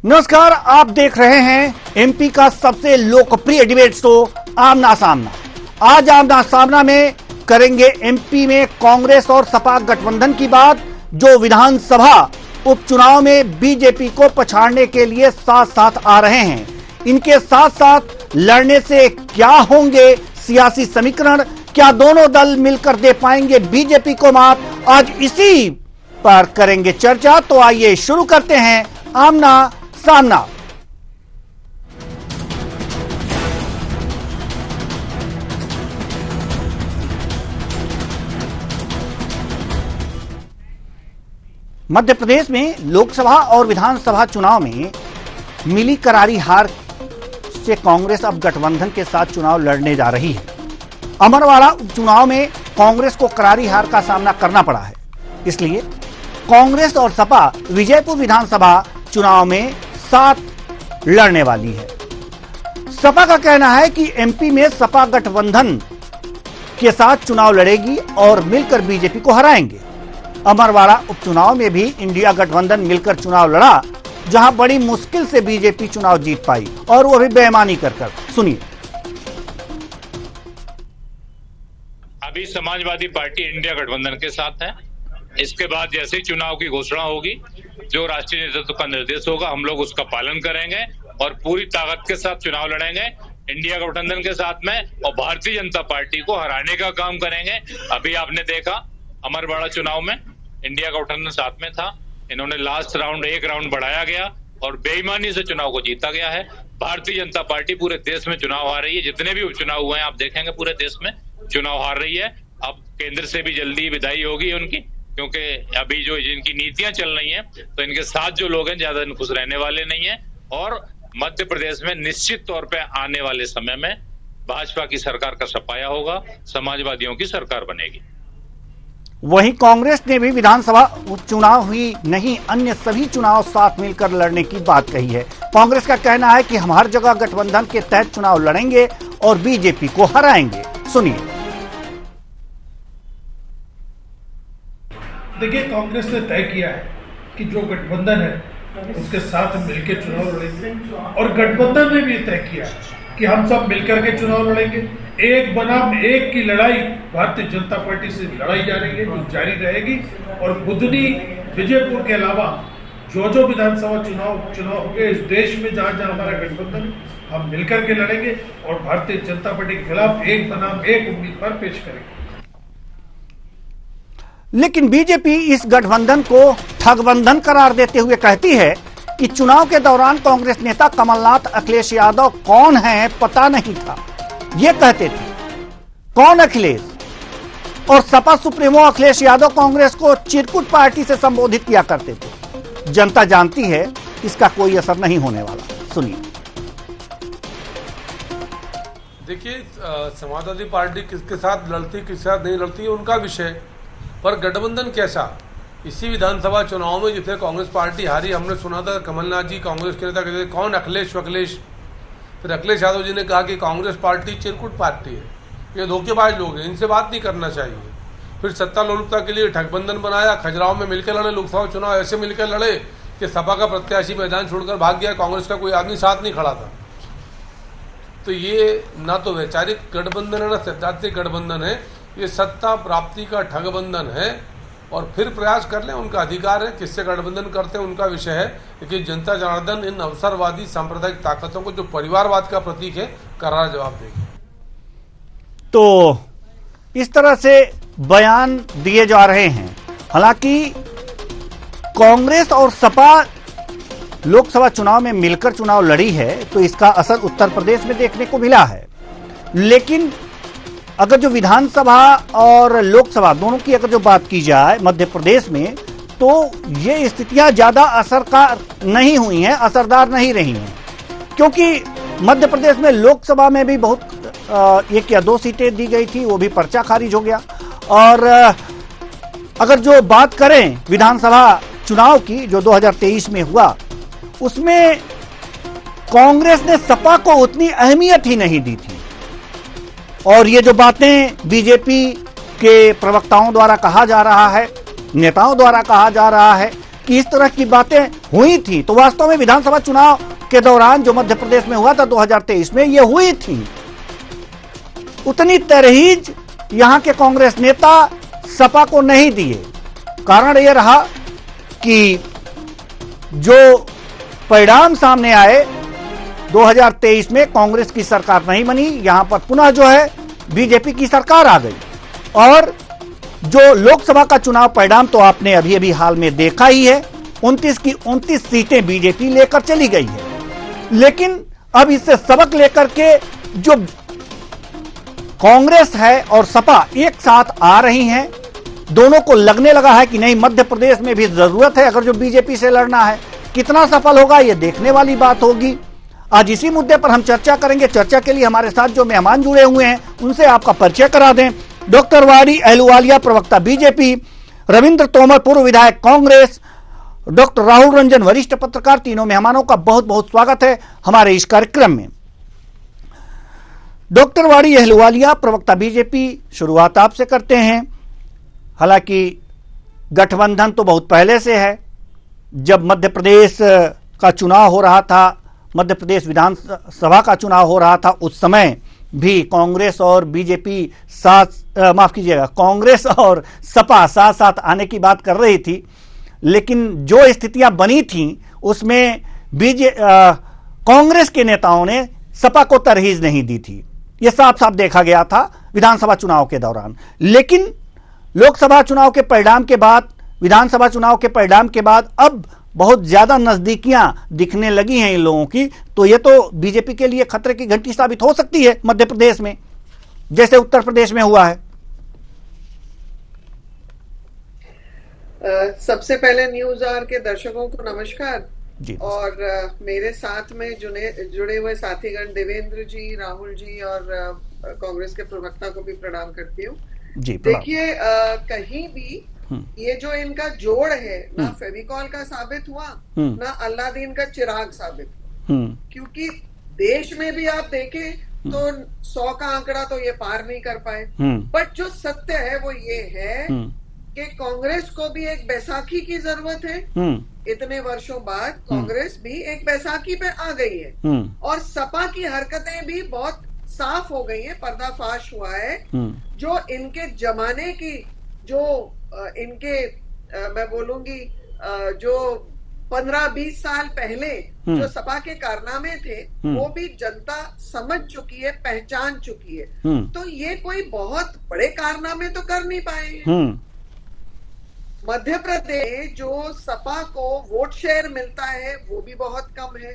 नमस्कार, आप देख रहे हैं एमपी का सबसे लोकप्रिय डिबेट शो आमना सामना। आज आमना सामना में करेंगे एमपी में कांग्रेस और सपा गठबंधन की बात, जो विधानसभा उपचुनाव में बीजेपी को पछाड़ने के लिए साथ साथ आ रहे हैं। इनके साथ साथ लड़ने से क्या होंगे सियासी समीकरण, क्या दोनों दल मिलकर दे पाएंगे बीजेपी को मात, आज इसी पर करेंगे चर्चा। तो आइए शुरू करते हैं आमना सामना। मध्य प्रदेश में लोकसभा और विधानसभा चुनाव में मिली करारी हार से कांग्रेस अब गठबंधन के साथ चुनाव लड़ने जा रही है। अमरवाड़ा उपचुनाव में कांग्रेस को करारी हार का सामना करना पड़ा है, इसलिए कांग्रेस और सपा विजयपुर विधानसभा चुनाव में साथ लड़ने वाली है। सपा का कहना है कि एमपी में सपा गठबंधन के साथ चुनाव लड़ेगी और मिलकर बीजेपी को हराएंगे। अमरवाड़ा उपचुनाव में भी इंडिया गठबंधन मिलकर चुनाव लड़ा, जहां बड़ी मुश्किल से बीजेपी चुनाव जीत पाई, और वो भी बेईमानी कर। सुनिए। अभी समाजवादी पार्टी इंडिया गठबंधन के साथ है। इसके बाद जैसे ही चुनाव की घोषणा होगी, जो राष्ट्रीय नेतृत्व का निर्देश होगा, हम लोग उसका पालन करेंगे और पूरी ताकत के साथ चुनाव लड़ेंगे इंडिया गठबंधन के साथ में, और भारतीय जनता पार्टी को हराने का काम करेंगे। अभी आपने देखा अमरवाड़ा चुनाव में इंडिया गठबंधन साथ में था, इन्होंने लास्ट राउंड एक राउंड बढ़ाया गया और बेईमानी से चुनाव को जीता गया है। भारतीय जनता पार्टी पूरे देश में चुनाव हार रही है। जितने भी उपचुनाव हुए हैं आप देखेंगे पूरे देश में चुनाव हार रही है। अब केंद्र से भी जल्दी विदाई होगी उनकी, क्योंकि अभी जो जिनकी नीतियां चल रही हैं, तो इनके साथ जो लोग हैं ज्यादा खुश रहने वाले नहीं है। और मध्य प्रदेश में निश्चित तौर पे आने वाले समय में भाजपा की सरकार का सफाया होगा, समाजवादियों की सरकार बनेगी। वहीं कांग्रेस ने भी विधानसभा उपचुनाव ही नहीं, अन्य सभी चुनाव साथ मिलकर लड़ने की बात कही है। कांग्रेस का कहना है कि हम हर जगह गठबंधन के तहत चुनाव लड़ेंगे और बीजेपी को हराएंगे। सुनिए। देखिए, कांग्रेस ने तय किया है कि जो गठबंधन है उसके साथ मिलकर चुनाव लड़ेंगे, और गठबंधन ने भी तय किया कि हम सब मिलकर के चुनाव लड़ेंगे। एक बनाम एक की लड़ाई भारतीय जनता पार्टी से लड़ाई जारी रहेगी, और बुधनी विजयपुर के अलावा जो विधानसभा चुनाव होंगे इस देश में, जहां जहां हमारा गठबंधन हम मिलकर के लड़ेंगे और भारतीय जनता पार्टी के खिलाफ एक बनाम एक उम्मीदवार पेश करेंगे। लेकिन बीजेपी इस गठबंधन को ठगबंधन करार देते हुए कहती है कि चुनाव के दौरान कांग्रेस नेता कमलनाथ अखिलेश यादव कौन है पता नहीं था। ये कहते थे कौन अखिलेश, और सपा सुप्रीमो अखिलेश यादव कांग्रेस को चिरकुट पार्टी से संबोधित किया करते थे। जनता जानती है इसका कोई असर नहीं होने वाला। सुनिए। देखिए, समाजवादी पार्टी किसके साथ लड़ती किसके साथ नहीं लड़ती उनका विषय, पर गठबंधन कैसा, इसी विधानसभा चुनाव में जितने कांग्रेस पार्टी हारी, हमने सुना था कमलनाथ जी कांग्रेस के नेता कहते थे कौन अखिलेश, फिर अखिलेश यादव जी ने कहा कि कांग्रेस पार्टी चिरकुट पार्टी है, ये धोखेबाज लोग हैं, इनसे बात नहीं करना चाहिए। फिर सत्ता लोलुपता के लिए ठगबंधन बनाया, खजुराहो में मिलकर लड़े, लोकसभा चुनाव ऐसे मिलकर लड़े कि सपा का प्रत्याशी मैदान छोड़कर भाग गया, कांग्रेस का कोई आदमी साथ नहीं खड़ा था। तो ये ना तो वैचारिक गठबंधन है ना सैद्धांतिक गठबंधन है, ये सत्ता प्राप्ति का ठगबंधन है। और फिर प्रयास कर लें, उनका अधिकार है, किससे गठबंधन करते हैं उनका विषय है, लेकिन जनता जनार्दन इन अवसरवादी सांप्रदायिक ताकतों को, जो परिवारवाद का प्रतीक है, करारा जवाब देगी। तो इस तरह से बयान दिए जा रहे हैं। हालांकि कांग्रेस और सपा लोकसभा चुनाव में मिलकर चुनाव लड़ी है, तो इसका असर उत्तर प्रदेश में देखने को मिला है। लेकिन अगर जो विधानसभा और लोकसभा दोनों की अगर जो बात की जाए मध्य प्रदेश में, तो ये स्थितियां ज्यादा असरकार नहीं हुई हैं, असरदार नहीं रही हैं, क्योंकि मध्य प्रदेश में लोकसभा में भी बहुत 1 या 2 सीटें दी गई थी, वो भी पर्चा खारिज हो गया। और अगर जो बात करें विधानसभा चुनाव की जो 2023 में हुआ, उसमें कांग्रेस ने सपा को उतनी अहमियत ही नहीं दी थी। और ये जो बातें बीजेपी के प्रवक्ताओं द्वारा कहा जा रहा है, नेताओं द्वारा कहा जा रहा है कि इस तरह की बातें हुई थी, तो वास्तव में विधानसभा चुनाव के दौरान जो मध्य प्रदेश में हुआ था 2023 में, ये हुई थी। उतनी तरहीज यहां के कांग्रेस नेता सपा को नहीं दिए। कारण यह रहा कि जो परिणाम सामने आए 2023 में, कांग्रेस की सरकार नहीं बनी, यहां पर पुनः जो है बीजेपी की सरकार आ गई। और जो लोकसभा का चुनाव परिणाम तो आपने अभी अभी हाल में देखा ही है, 29 की 29 सीटें बीजेपी लेकर चली गई है। लेकिन अब इससे सबक लेकर के जो कांग्रेस है और सपा एक साथ आ रही हैं, दोनों को लगने लगा है कि नहीं, मध्य प्रदेश में भी जरूरत है अगर जो बीजेपी से लड़ना है। कितना सफल होगा ये देखने वाली बात होगी। आज इसी मुद्दे पर हम चर्चा करेंगे। चर्चा के लिए हमारे साथ जो मेहमान जुड़े हुए हैं उनसे आपका परिचय करा दें। डॉक्टर वाडी अहलुवालिया, प्रवक्ता बीजेपी, रविंद्र तोमर, पूर्व विधायक कांग्रेस, डॉक्टर राहुल रंजन, वरिष्ठ पत्रकार, तीनों मेहमानों का बहुत बहुत स्वागत है हमारे इस कार्यक्रम में। डॉक्टर वाडी अहलुवालिया, प्रवक्ता बीजेपी, शुरुआत आपसे करते हैं। हालांकि गठबंधन तो बहुत पहले से है। जब मध्य प्रदेश का चुनाव हो रहा था, मध्य प्रदेश विधानसभा का चुनाव हो रहा था, उस समय भी कांग्रेस और बीजेपी कांग्रेस और सपा साथ साथ आने की बात कर रही थी। लेकिन जो स्थितियां बनी थीं उसमें कांग्रेस के नेताओं ने सपा को तरहीज नहीं दी थी। यह साफ साफ देखा गया था विधानसभा चुनाव के दौरान। लेकिन लोकसभा चुनाव के परिणाम के बाद, विधानसभा चुनाव के परिणाम के बाद अब बहुत ज्यादा नजदीकियां दिखने लगी हैं इन लोगों की। तो ये तो बीजेपी के लिए खतरे की घंटी साबित हो सकती है मध्य प्रदेश में, जैसे उत्तर प्रदेश में हुआ है। सबसे पहले न्यूज आवर के दर्शकों को नमस्कार जी। और मेरे साथ में जुड़े हुए साथीगण देवेंद्र जी, राहुल जी और कांग्रेस के प्रवक्ता को भी प्रणाम करती हूँ जी। देखिए, कहीं भी ये जो इनका जोड़ है, ना फेविकॉल का साबित हुआ, ना अल्लादीन का चिराग साबित हुआ। क्योंकि देश में भी आप देखें तो 100 का आंकड़ा तो ये पार नहीं कर पाए। बट जो सत्य है वो ये है कि कांग्रेस को भी एक बैसाखी की जरूरत है। इतने वर्षों बाद कांग्रेस भी एक बैसाखी पे आ गई है और सपा की हरकतें भी बहुत साफ हो गई है, पर्दाफाश हुआ है। जो इनके जमाने की, जो इनके मैं बोलूंगी जो 15-20 साल पहले जो सपा के कारनामे थे वो भी जनता समझ चुकी है, पहचान चुकी है। तो ये कोई बहुत बड़े कारनामे तो कर नहीं पाए। मध्य प्रदेश जो सपा को वोट शेयर मिलता है वो भी बहुत कम है।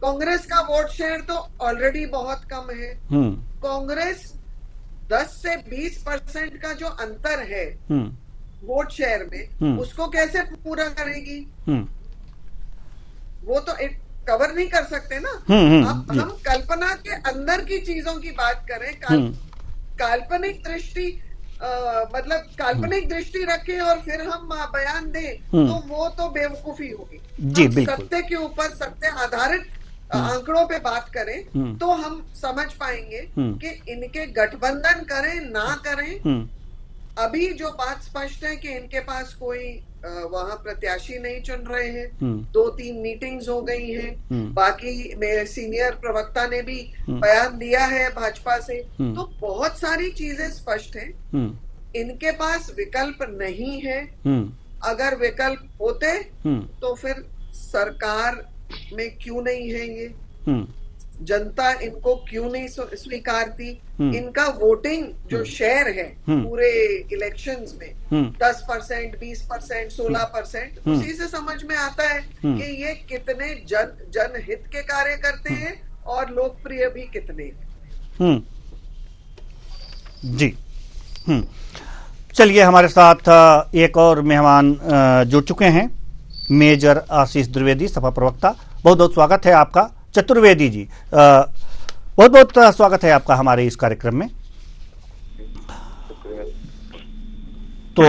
कांग्रेस का वोट शेयर तो ऑलरेडी बहुत कम है। कांग्रेस 10 से 20% का जो अंतर है वोट शेयर में, उसको कैसे पूरा करेगी? वो तो एक कवर नहीं कर सकते ना। अब हम कल्पना के अंदर की चीजों की बात करें, काल्पनिक दृष्टि मतलब काल्पनिक दृष्टि रखें और फिर हम बयान दें तो वो तो बेवकूफी होगी जी। सत्य के ऊपर, सत्य आधारित आंकड़ों पे बात करें तो हम समझ पाएंगे कि इनके गठबंधन करें ना करें। अभी जो बात स्पष्ट है कि इनके पास कोई वहां प्रत्याशी नहीं चुन रहे हैं। 2-3 मीटिंग्स हो गई हैं। बाकी मेरे सीनियर प्रवक्ता ने भी बयान दिया है भाजपा से। तो बहुत सारी चीजें स्पष्ट हैं। इनके पास विकल्प नहीं है। अगर विकल्प होते तो फिर सरकार में क्यों नहीं है ये? जनता इनको क्यों नहीं स्वीकारती? इनका वोटिंग जो शेयर है पूरे इलेक्शंस में 10%, 20%, 16%, उसी से समझ में आता है कि ये कितने जनहित के कार्य करते हैं और लोकप्रिय भी कितने। जी। चलिए, हमारे साथ एक और मेहमान जुड़ चुके हैं, मेजर आशीष द्विवेदी, सपा प्रवक्ता। बहुत बहुत स्वागत है आपका। चतुर्वेदी जी, बहुत बहुत स्वागत है आपका हमारे इस कार्यक्रम में। तो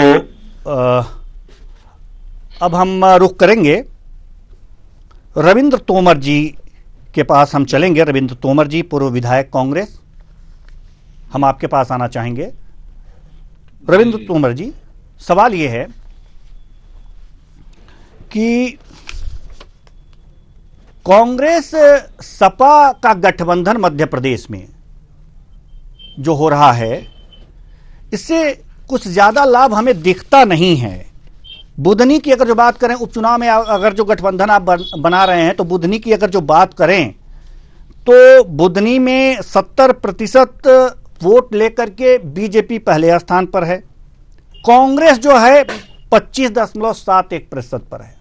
अब हम रुख करेंगे रविंद्र तोमर जी के पास, हम चलेंगे। रविंद्र तोमर जी, पूर्व विधायक कांग्रेस, हम आपके पास आना चाहेंगे। रविंद्र तोमर जी, सवाल ये है कि कांग्रेस सपा का गठबंधन मध्य प्रदेश में जो हो रहा है, इससे कुछ ज्यादा लाभ हमें दिखता नहीं है। बुधनी की अगर जो बात करें, उपचुनाव में अगर जो गठबंधन आप बना रहे हैं, तो बुधनी की अगर जो बात करें तो बुधनी में 70% वोट लेकर के बीजेपी पहले स्थान पर है। कांग्रेस जो है 25.71% पर है।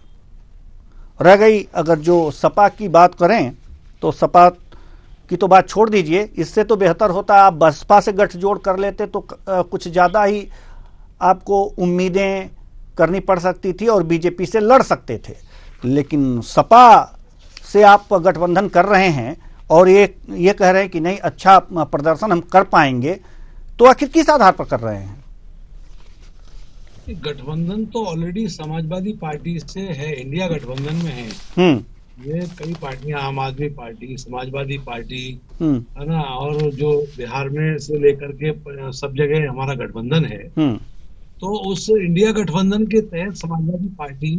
रह गई अगर जो सपा की बात करें, तो सपा की तो बात छोड़ दीजिए, इससे तो बेहतर होता आप बसपा से गठजोड़ कर लेते तो कुछ ज़्यादा ही आपको उम्मीदें करनी पड़ सकती थी और बीजेपी से लड़ सकते थे। लेकिन सपा से आप गठबंधन कर रहे हैं और ये कह रहे हैं कि नहीं, अच्छा प्रदर्शन हम कर पाएंगे, तो आखिर किस आधार पर कर रहे हैं? गठबंधन तो ऑलरेडी समाजवादी पार्टी से है, इंडिया गठबंधन में है। ये कई पार्टियां, आम आदमी पार्टी, समाजवादी पार्टी, है ना, और जो बिहार में से लेकर के सब जगह हमारा गठबंधन है। तो उस इंडिया गठबंधन के तहत समाजवादी पार्टी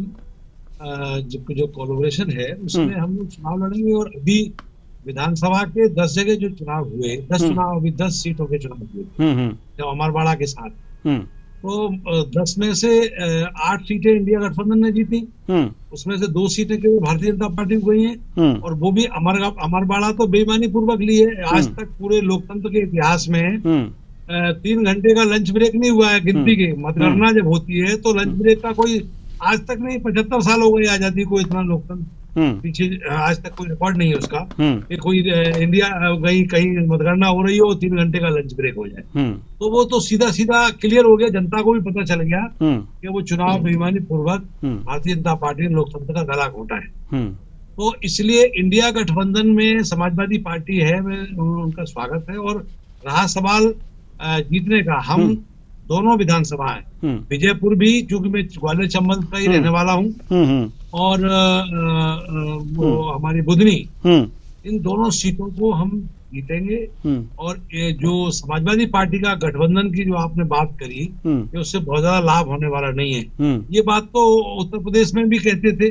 जो कोलैबोरेशन है, उसमें हम लोग चुनाव लड़ेंगे। और अभी विधानसभा के 10 जगह जो चुनाव हुए, 10 चुनाव, अभी 10 सीटों के चुनाव हुए जब अमरवाड़ा के साथ, तो 10 में से 8 सीटें इंडिया गठबंधन ने जीती। उसमें से 2 सीटें केवल भारतीय जनता पार्टी को गई हैं, और वो भी अमरवाड़ा तो बेईमानी पूर्वक ली है। आज तक पूरे लोकतंत्र के इतिहास में 3 घंटे का लंच ब्रेक नहीं हुआ है गिनती के। मतगणना जब होती है तो लंच ब्रेक का कोई आज तक नहीं, 75 साल हो गए आजादी को, इतना लोकतंत्र पीछे आज तक कोई रिकॉर्ड नहीं है उसका कि कोई इंडिया कहीं मतगणना हो रही हो 3 घंटे का लंच ब्रेक हो जाए। तो वो तो सीधा सीधा क्लियर हो गया, जनता को भी पता चल गया कि वो चुनाव बेईमानी पूर्वक भारतीय जनता पार्टी ने लोकतंत्र का गला घोटा है। तो इसलिए इंडिया गठबंधन में समाजवादी पार्टी है, उनका स्वागत है। और रहा सवाल जीतने का, हम दोनों विधानसभा है, विजयपुर भी, चूंकि मैं ग्वालियर चंबल का ही रहने वाला हूँ, और वो हमारी बुधनी, इन दोनों सीटों को हम जीतेंगे। और जो समाजवादी पार्टी का गठबंधन की जो आपने बात करी कि उससे बहुत ज्यादा लाभ होने वाला नहीं है, ये बात तो उत्तर प्रदेश में भी कहते थे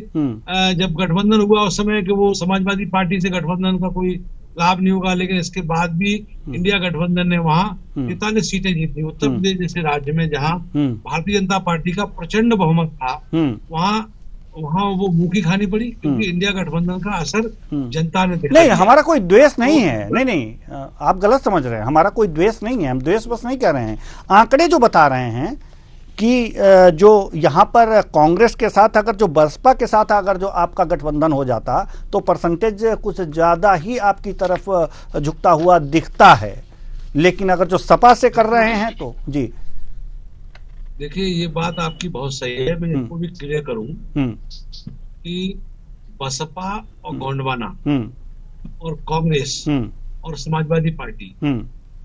जब गठबंधन हुआ उस समय कि वो समाजवादी पार्टी से गठबंधन का कोई लाभ नहीं होगा। लेकिन इसके बाद भी इंडिया गठबंधन ने वहाँ 43 सीटें जीती। उत्तर प्रदेश जैसे राज्य में जहाँ भारतीय जनता पार्टी का प्रचंड बहुमत था, वहाँ वो मुखी खानी पड़ी, क्योंकि इंडिया गठबंधन का असर जनता ने देखा। नहीं, हमारा कोई द्वेष नहीं है, नहीं, आप गलत समझ रहे हैं। हमारा कोई द्वेष नहीं है, हम द्वेष बस नहीं कह रहे हैं। आंकड़े जो बता रहे हैं कि जो यहाँ पर कांग्रेस के साथ, अगर जो बसपा के साथ अगर जो आपका गठबंधन हो जाता तो परसेंटेज कुछ ज्यादा ही आपकी तरफ झुकता हुआ दिखता है। लेकिन अगर जो सपा से कर रहे हैं तो जी देखिए, ये बात आपकी बहुत सही है। मैं इसको भी क्लियर करूं कि बसपा और गोंडवाना और कांग्रेस और समाजवादी पार्टी,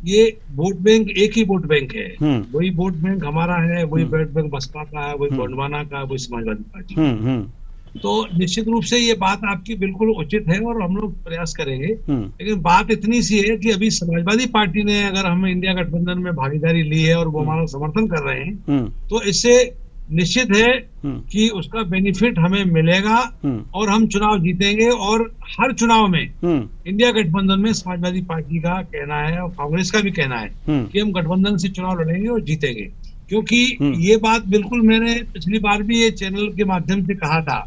ये वोट बैंक एक ही वोट बैंक है। वही वोट बैंक हमारा है, वही वोट बैंक बसपा का है, वही गोंडवाना का, वही समाजवादी पार्टी का। तो निश्चित रूप से ये बात आपकी बिल्कुल उचित है और हम लोग प्रयास करेंगे। लेकिन बात इतनी सी है कि अभी समाजवादी पार्टी ने, अगर हम इंडिया गठबंधन में भागीदारी ली है और वो हमारा समर्थन कर रहे हैं, तो इससे निश्चित है कि उसका बेनिफिट हमें मिलेगा और हम चुनाव जीतेंगे। और हर चुनाव में इंडिया गठबंधन में समाजवादी पार्टी का कहना है और कांग्रेस का भी कहना है कि हम गठबंधन से चुनाव लड़ेंगे और जीतेंगे। क्योंकि ये बात बिल्कुल मैंने पिछली बार भी ये चैनल के माध्यम से कहा था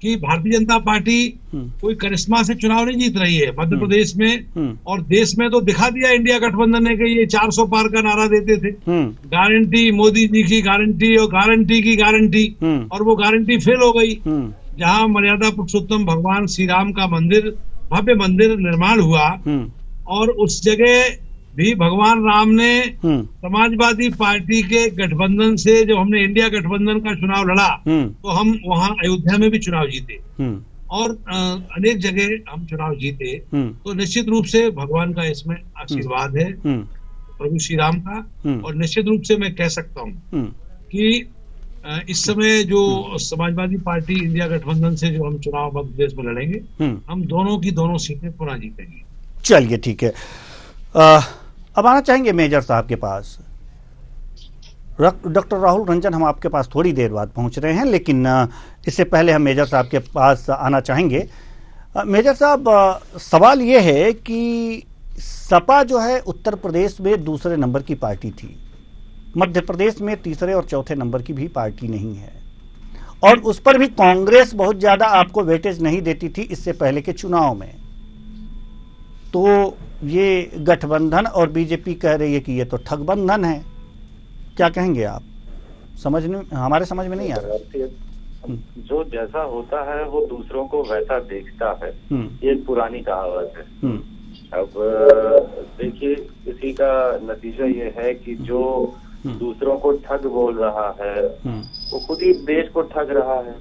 कि भारतीय जनता पार्टी कोई करिश्मा से चुनाव नहीं जीत रही है मध्य प्रदेश में और देश में। तो दिखा दिया इंडिया गठबंधन ने कि ये 400 पार का नारा देते थे, गारंटी, मोदी जी की गारंटी और गारंटी की गारंटी, और वो गारंटी फेल हो गई। जहां मर्यादा पुरुषोत्तम भगवान श्री राम का मंदिर, भव्य मंदिर निर्माण हुआ, और उस जगह भी भगवान राम ने समाजवादी पार्टी के गठबंधन से, जब हमने इंडिया गठबंधन का चुनाव लड़ा तो हम वहां अयोध्या में भी चुनाव जीते और अनेक जगह हम चुनाव जीते। तो निश्चित रूप से भगवान का इसमें आशीर्वाद है, प्रभु श्री राम का। और निश्चित रूप से मैं कह सकता हूँ कि इस समय जो समाजवादी पार्टी इंडिया गठबंधन से जो हम चुनाव मध्य प्रदेश में लड़ेंगे, हम दोनों की दोनों सीटें पुनः जीतेंगे। चलिए ठीक है। अब आना चाहेंगे मेजर साहब के पास। डॉक्टर राहुल रंजन, हम आपके पास थोड़ी देर बाद पहुंच रहे हैं, लेकिन इससे पहले हम मेजर साहब के पास आना चाहेंगे। मेजर साहब, सवाल ये है कि सपा जो है उत्तर प्रदेश में दूसरे नंबर की पार्टी थी, मध्य प्रदेश में तीसरे और चौथे नंबर की भी पार्टी नहीं है, और उस पर भी कांग्रेस बहुत ज्यादा आपको वेटेज नहीं देती थी इससे पहले के चुनाव में। तो ये गठबंधन और बीजेपी कह रही है कि ये तो ठगबंधन है, क्या कहेंगे आप? हमारे समझ में नहीं आ रहा। जो जैसा होता है वो दूसरों को वैसा देखता है, ये एक पुरानी कहावत है। अब देखिए, इसी का नतीजा ये है कि जो दूसरों को ठग बोल रहा है वो खुद ही देश को ठग रहा है।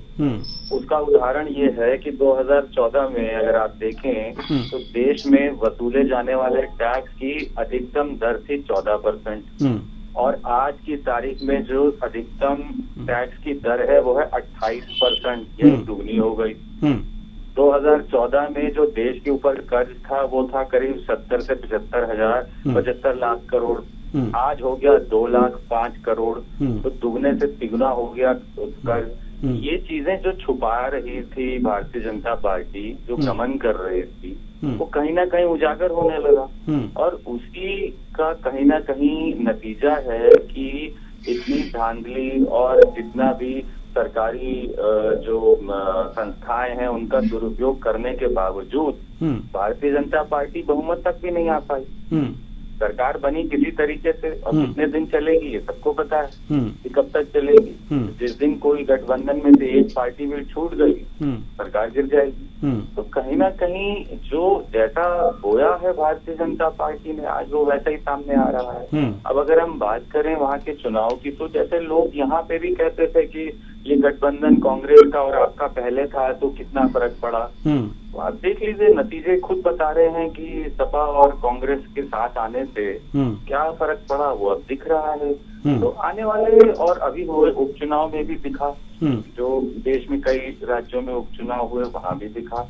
उसका उदाहरण ये है कि 2014 में अगर आप देखें तो देश में वसूले जाने वाले टैक्स की अधिकतम दर थी 14%, और आज की तारीख में जो अधिकतम टैक्स की दर है वो है 28%, ये दुगनी हो गई। 2014 में जो देश के ऊपर कर्ज था वो था करीब 70 से 75 लाख करोड़, आज हो गया 2,05,000 करोड़, तो दुगने से तिगुना हो गया कर्ज। ये चीजें जो छुपा रही थी भारतीय जनता पार्टी, जो गमन कर रही थी, वो कहीं ना कहीं उजागर होने लगा, और उसी का कहीं ना कहीं नतीजा है कि इतनी धांधली और जितना भी सरकारी जो संस्थाएं हैं उनका दुरुपयोग करने के बावजूद भारतीय जनता पार्टी बहुमत तक भी नहीं आ पाई। सरकार बनी किसी तरीके से, और कितने दिन चलेगी ये सबको पता है कि कब तक चलेगी। जिस दिन कोई गठबंधन में से एक पार्टी भी छूट गई, सरकार गिर जाएगी। तो कहीं ना कहीं जो जैसा बोया है भारतीय जनता पार्टी ने, आज वो वैसा ही सामने आ रहा है। अब अगर हम बात करें वहाँ के चुनाव की, तो जैसे लोग यहाँ पे भी कहते थे कि ये गठबंधन कांग्रेस का और आपका पहले था तो कितना फर्क पड़ा, तो आप देख लीजिए, नतीजे खुद बता रहे हैं कि सपा और कांग्रेस के साथ आने से क्या फर्क पड़ा वो अब दिख रहा है। तो आने वाले और अभी हुए उपचुनाव में भी दिखा, जो देश में कई राज्यों में उपचुनाव हुए वहाँ भी दिखा।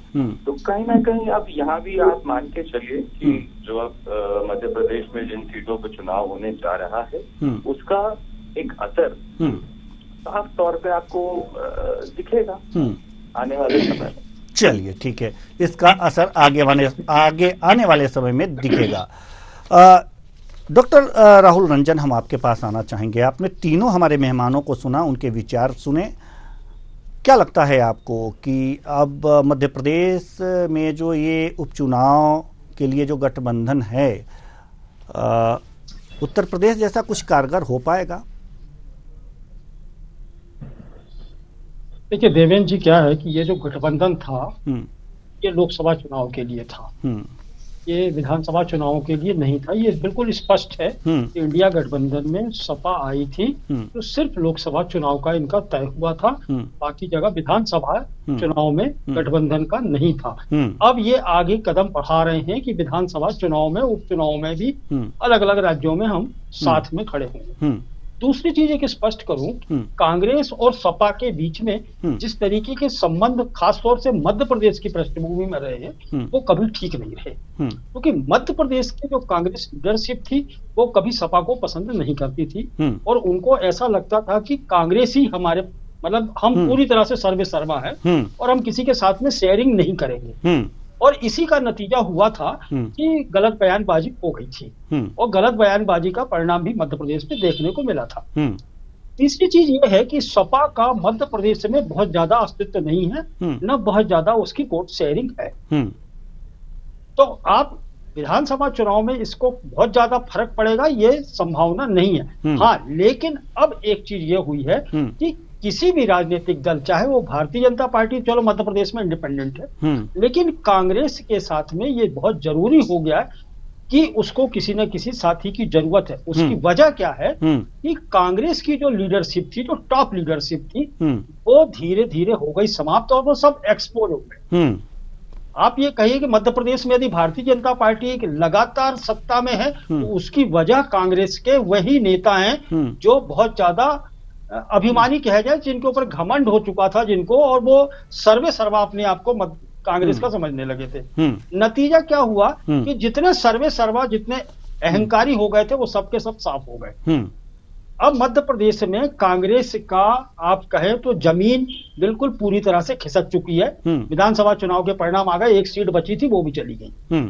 तो कहीं ना कहीं अब यहाँ भी आप मान के चलिए कि जो अब मध्य प्रदेश में जिन सीटों पर चुनाव होने जा रहा है उसका एक असर साफ तौर पे आपको दिखेगा आने वाले समय में। चलिए ठीक है, इसका असर आगे आने वाले समय में दिखेगा। डॉक्टर राहुल रंजन, हम आपके पास आना चाहेंगे। आपने तीनों हमारे मेहमानों को सुना, उनके विचार सुने। क्या लगता है आपको कि अब मध्य प्रदेश में जो ये उपचुनाव के लिए जो गठबंधन है, उत्तर प्रदेश जैसा कुछ कारगर हो पाएगा? देखिए देवेंद्र जी, क्या है कि ये जो गठबंधन था ये लोकसभा चुनाव के लिए था, ये विधानसभा चुनाव के लिए नहीं था। ये बिल्कुल स्पष्ट है कि इंडिया गठबंधन में सपा आई थी तो सिर्फ लोकसभा चुनाव का इनका तय हुआ था, बाकी जगह विधानसभा चुनाव में गठबंधन का नहीं था। अब ये आगे कदम बढ़ा रहे हैं कि विधानसभा चुनाव में, उपचुनाव में भी अलग अलग राज्यों में हम साथ में खड़े होंगे। दूसरी चीज एक स्पष्ट करूं, कांग्रेस और सपा के बीच में जिस तरीके के संबंध खासतौर से मध्य प्रदेश की पृष्ठभूमि में रहे हैं वो कभी ठीक नहीं रहे, क्योंकि मध्य प्रदेश की जो कांग्रेस लीडरशिप थी वो कभी सपा को पसंद नहीं करती थी, और उनको ऐसा लगता था कि कांग्रेस ही हमारे, मतलब हम पूरी तरह से सर्वे सर्वा है और हम किसी के साथ में शेयरिंग नहीं करेंगे। और इसी का नतीजा हुआ था कि गलत बयानबाजी हो गई थी, और गलत बयानबाजी का परिणाम भी मध्य प्रदेश में देखने को मिला था। तीसरी चीज ये है कि सपा का मध्य प्रदेश में बहुत ज्यादा अस्तित्व नहीं है, न बहुत ज्यादा उसकी वोट शेयरिंग है। तो आप विधानसभा चुनाव में इसको बहुत ज्यादा फर्क पड़ेगा ये संभावना नहीं है। हाँ, लेकिन अब एक चीज ये हुई है कि किसी भी राजनीतिक दल, चाहे वो भारतीय जनता पार्टी, चलो मध्य प्रदेश में इंडिपेंडेंट है, लेकिन कांग्रेस के साथ में ये बहुत जरूरी हो गया है कि उसको किसी न किसी साथी की जरूरत है। उसकी वजह क्या है कि कांग्रेस की जो लीडरशिप थी, जो टॉप लीडरशिप थी, वो धीरे धीरे हो गई समाप्त, और वो सब एक्सपोज हो गए। आप ये कहिए कि मध्य प्रदेश में यदि भारतीय जनता पार्टी लगातार सत्ता में है तो उसकी वजह कांग्रेस के वही नेता हैं जो बहुत ज्यादा अभिमानी कहा जाए, जिनके ऊपर घमंड हो चुका था जिनको, और वो सर्वे सर्वा अपने आप को कांग्रेस का समझने लगे थे। नतीजा क्या हुआ कि जितने सर्वे सर्वा, जितने अहंकारी हो गए थे, वो सबके सब साफ हो गए। अब मध्य प्रदेश में कांग्रेस का आप कहें तो जमीन बिल्कुल पूरी तरह से खिसक चुकी है। विधानसभा चुनाव के परिणाम आ गए, एक सीट बची थी वो भी चली गई।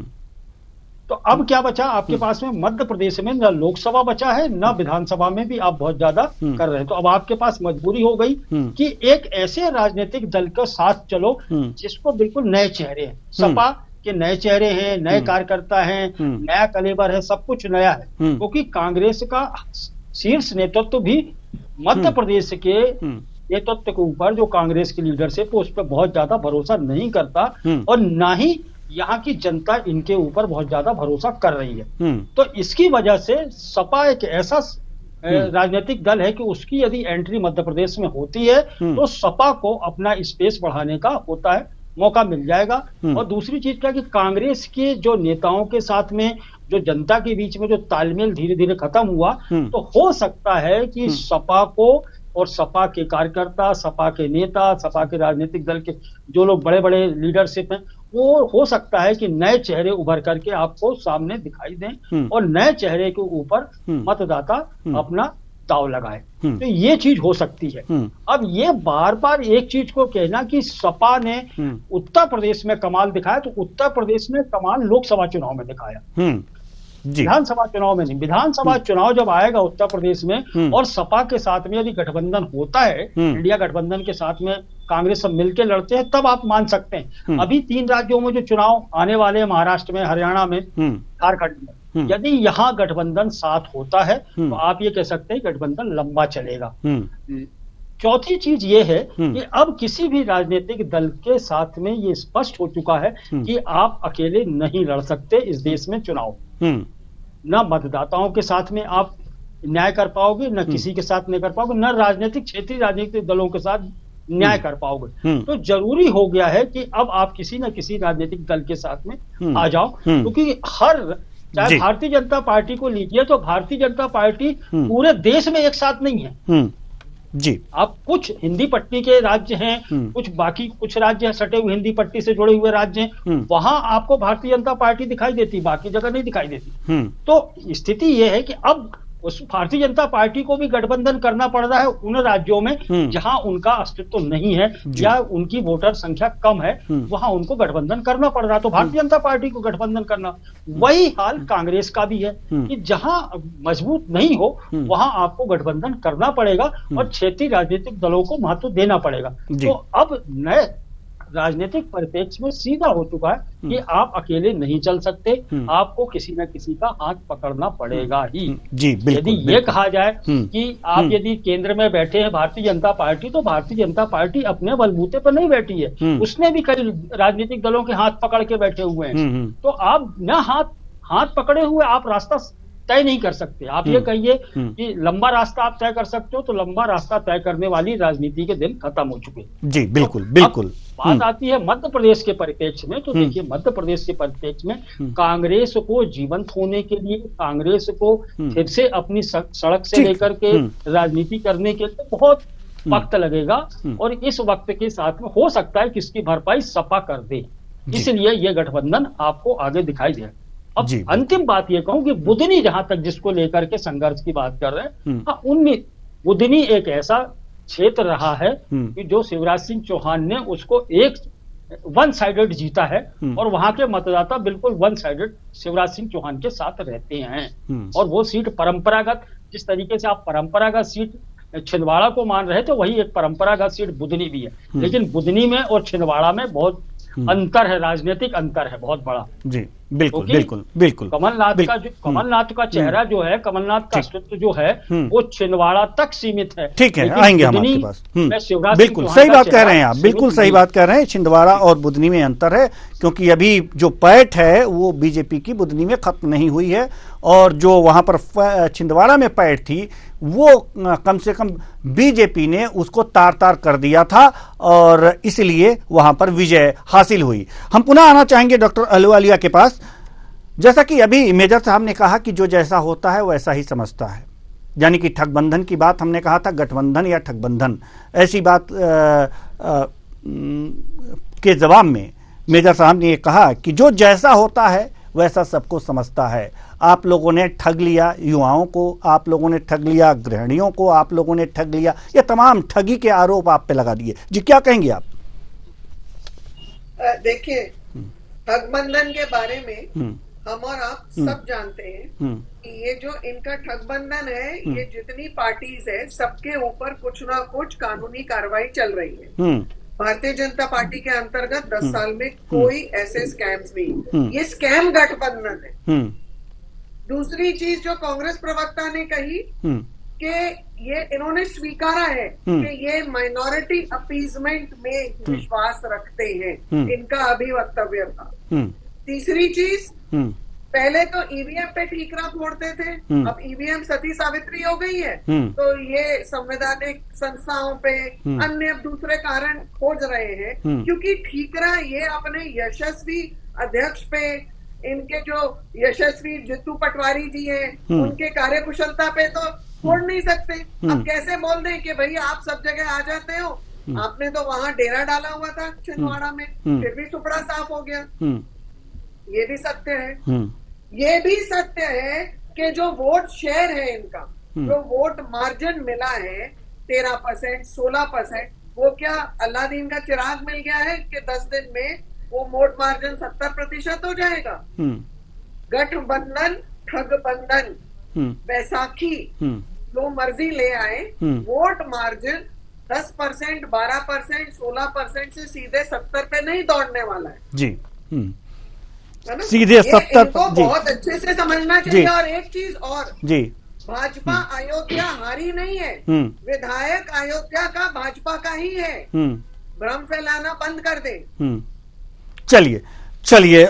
तो अब क्या बचा आपके पास में? मध्य प्रदेश में न लोकसभा बचा है न विधानसभा में भी आप बहुत ज्यादा कर रहे हैं। तो अब आपके पास मजबूरी हो गई कि एक ऐसे राजनीतिक दल के साथ चलो जिसको बिल्कुल नए चेहरे हैं। सपा के नए चेहरे हैं, नए कार्यकर्ता हैं, नया कलेबर है, सब कुछ नया है। क्योंकि कांग्रेस का शीर्ष नेतृत्व भी मध्य प्रदेश के नेतृत्व के ऊपर, जो कांग्रेस की लीडरशिप उस पर बहुत ज्यादा भरोसा नहीं करता और ना ही यहाँ की जनता इनके ऊपर बहुत ज्यादा भरोसा कर रही है। तो इसकी वजह से सपा एक ऐसा राजनीतिक दल है कि उसकी यदि एंट्री मध्य प्रदेश में होती है तो सपा को अपना स्पेस बढ़ाने का होता है, मौका मिल जाएगा। और दूसरी चीज क्या कि कांग्रेस के जो नेताओं के साथ में जो जनता के बीच में जो तालमेल धीरे धीरे खत्म हुआ, तो हो सकता है कि सपा को और सपा के कार्यकर्ता, सपा के नेता, सपा के राजनीतिक दल के जो लोग बड़े बड़े लीडरशिप हैं, वो हो सकता है कि नए चेहरे उभर करके आपको सामने दिखाई दें और नए चेहरे के ऊपर मतदाता अपना दाव लगाए। तो ये चीज हो सकती है। अब ये बार बार एक चीज को कहना कि सपा ने उत्तर प्रदेश में कमाल दिखाया, तो उत्तर प्रदेश में कमाल लोकसभा चुनाव में दिखाया, विधानसभा चुनाव में नहीं। विधानसभा चुनाव जब आएगा उत्तर प्रदेश में और सपा के साथ में यदि गठबंधन होता है, इंडिया गठबंधन के साथ में कांग्रेस सब मिलकर लड़ते हैं, तब आप मान सकते हैं। अभी 3 राज्यों में जो चुनाव आने वाले हैं, महाराष्ट्र में, हरियाणा में, झारखंड में, यदि यहाँ गठबंधन साथ होता है तो आप ये कह सकते हैं गठबंधन लंबा चलेगा। चौथी चीज ये है कि अब किसी भी राजनीतिक दल के साथ में ये स्पष्ट हो चुका है कि आप अकेले नहीं लड़ सकते इस देश में चुनाव। न मतदाताओं के साथ में आप न्याय कर पाओगे, न किसी के साथ नहीं कर पाओगे, न राजनीतिक क्षेत्रीय राजनीतिक दलों के साथ न्याय कर पाओगे। तो जरूरी हो गया है कि अब आप किसी न किसी राजनीतिक दल के साथ में आ जाओ, क्योंकि चाहे भारतीय जनता पार्टी को लीजिए तो भारतीय जनता पार्टी पूरे देश में एक साथ नहीं है जी। आप कुछ हिंदी पट्टी के राज्य हैं, कुछ राज्य सटे हुए हिंदी पट्टी से जुड़े हुए राज्य हैं, वहां आपको भारतीय जनता पार्टी दिखाई देती, बाकी जगह नहीं दिखाई देती। तो स्थिति यह है कि अब उस भारतीय जनता पार्टी को भी गठबंधन करना पड़ रहा है उन राज्यों में जहां उनका अस्तित्व नहीं है या उनकी वोटर संख्या कम है, वहां उनको गठबंधन करना पड़ रहा है। तो भारतीय जनता पार्टी को गठबंधन करना, वही हाल कांग्रेस का भी है कि जहां मजबूत नहीं हो वहां आपको गठबंधन करना पड़ेगा और क्षेत्रीय राजनीतिक दलों को महत्व देना पड़ेगा। तो अब नए राजनीतिक परिप्रेक्ष्य में सीधा हो चुका है कि आप अकेले नहीं चल सकते, आपको किसी न किसी का हाथ पकड़ना पड़ेगा ही। जी, बिल्कुल, यदि ये कहा जाए कि आप यदि केंद्र में बैठे हैं भारतीय जनता पार्टी, तो भारतीय जनता पार्टी अपने बलबूते पर नहीं बैठी है, उसने भी कई राजनीतिक दलों के हाथ पकड़ के बैठे हुए हैं। तो आप न हाथ पकड़े हुए आप रास्ता तय नहीं कर सकते। आप ये कहिए कि लंबा रास्ता आप तय कर सकते हो, तो लंबा रास्ता तय करने वाली राजनीति के दिन खत्म हो चुके हैं। जी, बिल्कुल, बिल्कुल। बात आती है मध्य प्रदेश के परिप्रेक्ष्य में, तो देखिए मध्य प्रदेश के परिप्रेक्ष्य में कांग्रेस को जीवंत होने के लिए, कांग्रेस को फिर से अपनी सड़क से लेकर के राजनीति करने के लिए बहुत वक्त लगेगा और इस वक्त के साथ में हो सकता है कि इसकी भरपाई सपा कर दे, इसलिए ये गठबंधन आपको आगे दिखाई दे। अब अंतिम बात ये कहूं कि बुधनी, जहां तक जिसको लेकर के संघर्ष की बात कर रहे हैं, उनमें बुधनी एक ऐसा क्षेत्र रहा है कि जो शिवराज सिंह चौहान ने उसको एक वन साइडेड जीता है और वहां के मतदाता बिल्कुल वन साइडेड शिवराज सिंह चौहान के साथ रहते हैं। और वो सीट परंपरागत, जिस तरीके से आप परंपरागत सीट छिंदवाड़ा को मान रहे थे, वही एक परंपरागत सीट बुधनी भी है। लेकिन बुधनी में और छिंदवाड़ा में बहुत अंतर है, राजनीतिक अंतर है बहुत बड़ा। जी, बिल्कुल, बिल्कुल, बिल्कुल। कमलनाथ का चेहरा जो है, कमलनाथ का अस्तित्व जो है, वो छिंदवाड़ा तक सीमित है। ठीक है, आएंगे हम आपके पास। बिल्कुल सही बात कह रहे हैं आप, बिल्कुल सही बात कह रहे हैं। छिंदवाड़ा और बुधनी में अंतर है, क्योंकि अभी जो पैठ है वो बीजेपी की बुधनी में खत्म नहीं हुई है, और जो वहां पर छिंदवाड़ा में पैठ थी वो कम से कम बीजेपी ने उसको तार तार कर दिया था और इसलिए वहां पर विजय हासिल हुई। हम पुनः आना चाहेंगे डॉक्टर अहलुवालिया के पास। जैसा कि अभी मेजर साहब ने कहा कि जो जैसा होता है वैसा ही समझता है, यानी कि ठगबंधन की बात हमने कहा था, गठबंधन या ठगबंधन, ऐसी बात के जवाब में मेजर साहब ने कहा कि जो जैसा होता है वैसा सबको समझता है। आप लोगों ने ठग लिया युवाओं को, आप लोगों ने ठग लिया गृहिणियों को, आप लोगों ने ठग लिया, ये तमाम ठगी के आरोप आप पे लगा दिए। जी क्या कहेंगे आप? देखिए, ठगबंधन के बारे में हम और आप सब जानते हैं कि ये जो इनका ठगबंधन है, ये जितनी पार्टीज है सबके ऊपर कुछ ना कुछ कानूनी कार्रवाई चल रही है। भारतीय जनता पार्टी के अंतर्गत 10 साल में कोई ऐसे स्कैम्स नहीं, ये स्कैम गठबंधन है। दूसरी चीज जो कांग्रेस प्रवक्ता ने कही कि ये इन्होंने स्वीकारा है कि ये माइनॉरिटी अपीजमेंट में विश्वास रखते हैं, इनका अभिवक्तव्य था। तीसरी चीज, पहले तो ईवीएम पे ठीकरा फोड़ते थे, अब ईवीएम सती सावित्री हो गई है, तो ये संवैधानिक संस्थाओं पे अन्य दूसरे कारण खोज रहे हैं, क्योंकि ठीकरा ये अपने यशस्वी अध्यक्ष पे, इनके जो यशस्वी जितू पटवारी जी हैं, उनके कार्यकुशलता पे तो फोड़ नहीं सकते। अब कैसे बोल दें कि भाई आप सब जगह आ जाते हो, आपने तो वहां डेरा डाला हुआ था छिंदवाड़ा में, फिर भी सुपड़ा साफ हो गया। ये भी सत्य है। ये भी सत्य है कि जो वोट शेयर है इनका, जो वोट मार्जिन मिला है 13%, 16%, वो क्या अल्लादीन का चिराग मिल गया है कि 10 दिन में वो वोट मार्जिन 70% हो जाएगा? गठबंधन, ठगबंधन, बैसाखी, जो मर्जी ले आए, वोट मार्जिन 10%, 12%, 16% से सीधे 70 पे नहीं दौड़ने वाला है जी। सीधे 70 इनको बहुत अच्छे से समझना चाहिए। और एक चीज और जी, भाजपा अयोध्या हारी नहीं है, विधायक अयोध्या का भाजपा का ही है, भ्रम फैलाना बंद कर दे। चलिए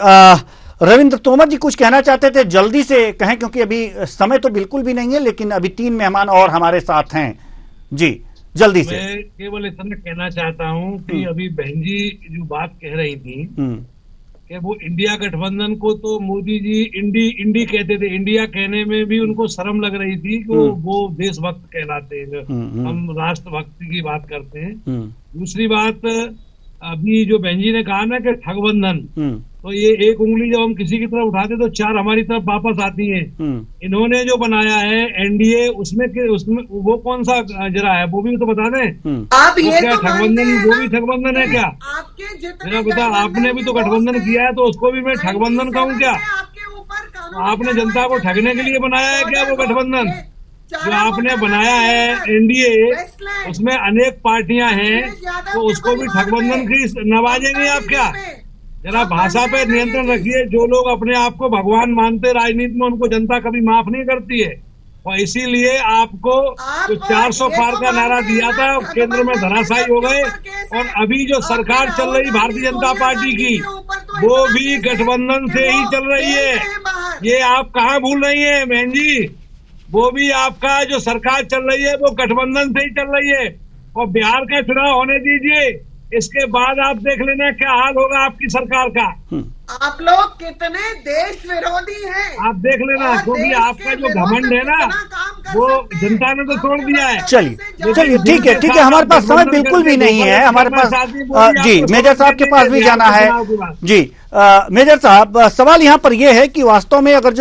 रविंद्र तोमर जी कुछ कहना चाहते थे, जल्दी से कहें क्योंकि अभी समय तो बिल्कुल भी नहीं है, लेकिन अभी 3 मेहमान और हमारे साथ हैं। जी जल्दी से। मैं केवल इतना कहना चाहता हूं कि अभी बहन जी जो बात कह रही थी कि वो इंडिया गठबंधन को तो मोदी जी इंडी कहते थे, इंडिया कहने में भी उनको शर्म लग रही थी कि वो देशभक्त कहलाते हैं, हम राष्ट्रभक्ति की बात करते हैं। दूसरी बात, अभी जो बहन जी ने कहा ना कि ठगबंधन, तो ये एक उंगली जब हम किसी की तरफ उठाते तो 4 हमारी तरफ वापस आती हैं। इन्होंने जो बनाया है एनडीए, उसमें वो कौन सा जरा है वो भी तो बता दें। आप ये क्या ठगबंधन, वो भी ठगबंधन है क्या? मेरा बता, आपने भी तो गठबंधन किया है, तो उसको भी मैं ठगबंधन कहूँ क्या? आपने जनता को ठगने के लिए बनाया है क्या वो गठबंधन? जो आपने बनाया है एनडीए, उसमें अनेक पार्टियां हैं, तो उसको भी ठगबंधन की नवाजेंगे आप क्या? जरा भाषा पे नियंत्रण रखिए। जो लोग अपने आप को भगवान मानते राजनीति में, उनको जनता कभी माफ नहीं करती है, और इसीलिए आपको जो 400 पार का नारा दिया था केंद्र में धराशायी हो गए। और अभी जो सरकार चल रही भारतीय जनता पार्टी की, वो भी गठबंधन से ही चल रही है। ये आप कहाँ भूल रही है बहन जी? वो भी आपका जो सरकार चल रही है वो गठबंधन से ही चल रही है। और बिहार का चुनाव होने दीजिए, इसके बाद आप देख लेना क्या हाल होगा आपकी सरकार का। आप लोग कितने देश विरोधी हैं, आप देख लेना, क्योंकि आपका जो घमंड है ना, वो जनता ने तो तोड़ दिया है। चलिए ठीक है, हमारे पास समय बिल्कुल भी नहीं है, हमारे पास जी मेजर साहब के पास भी जाना है। जी मेजर साहब, सवाल यहाँ पर यह है कि वास्तव में अगर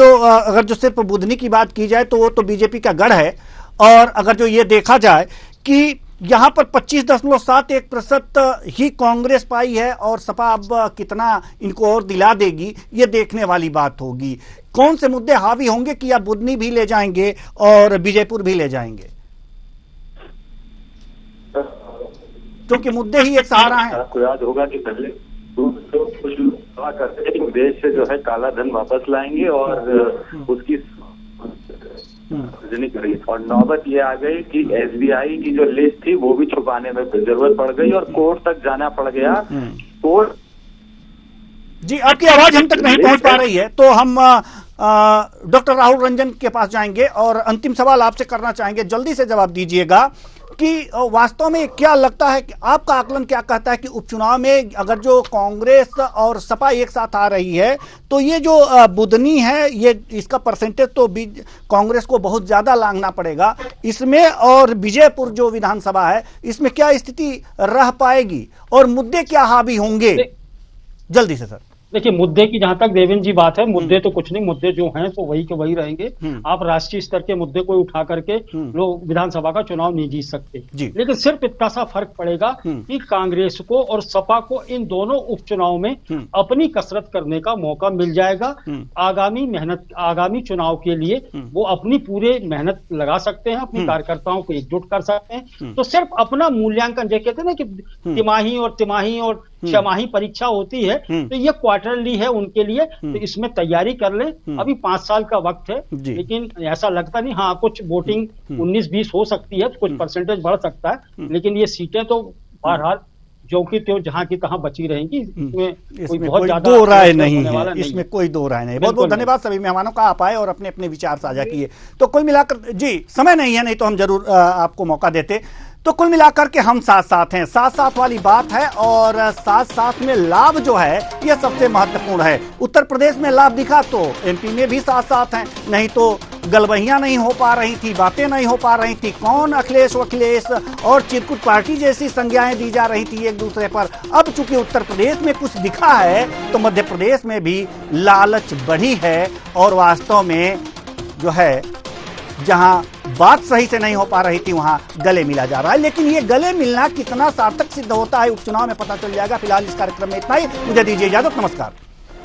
जो सिर्फ बुधनी की बात की जाए तो वो तो बीजेपी का गढ़ है, और अगर जो ये देखा जाए कि यहाँ पर 25.71% ही कांग्रेस पाई है, और सपा अब कितना इनको और दिला देगी ये देखने वाली बात होगी। कौन से मुद्दे हावी होंगे कि आप बुधनी भी ले जाएंगे और बीजेपुर भी ले जाएंगे, क्योंकि मुद्दे ही एक सहारा है। आपको याद होगा कि पहले तो कुछ लोग दावा करते थे कि देश से जो है काला धन वापस लाएंगे और उसकी करी, और नौबत ये आ गई कि एसबीआई की जो लिस्ट थी वो भी छुपाने में जरूरत पड़ गई और कोर्ट तक जाना पड़ गया। कोर्ट जी आपकी आवाज हम तक नहीं पहुंच पा रही है, तो हम डॉक्टर राहुल रंजन के पास जाएंगे और अंतिम सवाल आपसे करना चाहेंगे, जल्दी से जवाब दीजिएगा कि वास्तव में क्या लगता है कि आपका आकलन क्या कहता है कि उपचुनाव में अगर जो कांग्रेस और सपा एक साथ आ रही है तो ये जो बुधनी है, ये इसका परसेंटेज तो कांग्रेस को बहुत ज्यादा लांघना पड़ेगा इसमें, और विजयपुर जो विधानसभा है इसमें क्या स्थिति रह पाएगी और मुद्दे क्या हावी होंगे? जल्दी से सर। देखिए, मुद्दे की जहां तक देवेंद्र जी बात है, मुद्दे तो कुछ नहीं, मुद्दे जो हैं तो वही के वही रहेंगे। आप राष्ट्रीय स्तर के मुद्दे को उठा करके लोग विधानसभा का चुनाव नहीं जीत सकते, लेकिन सिर्फ इतना सा फर्क पड़ेगा कि कांग्रेस को और सपा को इन दोनों उपचुनाव में अपनी कसरत करने का मौका मिल जाएगा। आगामी चुनाव के लिए वो अपनी पूरे मेहनत लगा सकते हैं, अपनी कार्यकर्ताओं को एकजुट कर सकते हैं। तो सिर्फ अपना मूल्यांकन, जो कहते हैं ना कि तिमाही और छमाही परीक्षा होती है, तो ये क्वार्टरली है उनके लिए, तो इसमें तैयारी कर लें। अभी 5 साल का वक्त है, लेकिन ऐसा लगता नहीं, हाँ कुछ वोटिंग 19-20 हो सकती है, कुछ परसेंटेज बढ़ सकता है, लेकिन ये सीटें तो बहरहाल जो कि तो जहां की तहां बची रहेंगी। इसमें बहुत ज्यादा दो राय नहीं है, इसमें कोई दो राय नहीं। बहुत बहुत धन्यवाद सभी मेहमानों का, आप आए और अपने अपने विचार साझा किए। तो कुल मिलाकर, जी समय नहीं है, नहीं तो हम जरूर आपको मौका देते। तो कुल मिलाकर के हम साथ साथ हैं, साथ साथ वाली बात है, और साथ साथ में लाभ जो है यह सबसे महत्वपूर्ण है। उत्तर प्रदेश में लाभ दिखा तो एमपी में भी साथ साथ हैं, नहीं तो गलबहियां नहीं हो पा रही थी, बातें नहीं हो पा रही थी, कौन अखिलेश और चिरकुट पार्टी जैसी संज्ञाएं दी जा रही थी एक दूसरे पर। अब चूंकि उत्तर प्रदेश में कुछ दिखा है, तो मध्य प्रदेश में भी लालच बढ़ी है, और वास्तव में जो है जहां बात सही से नहीं हो पा रही थी वहां गले मिला जा रहा है। लेकिन ये गले मिलना कितना सार्थक सिद्ध होता है उपचुनाव में पता चल जाएगा। फिलहाल इस कार्यक्रम में इतना ही, मुझे दीजिए इजाजत, नमस्कार।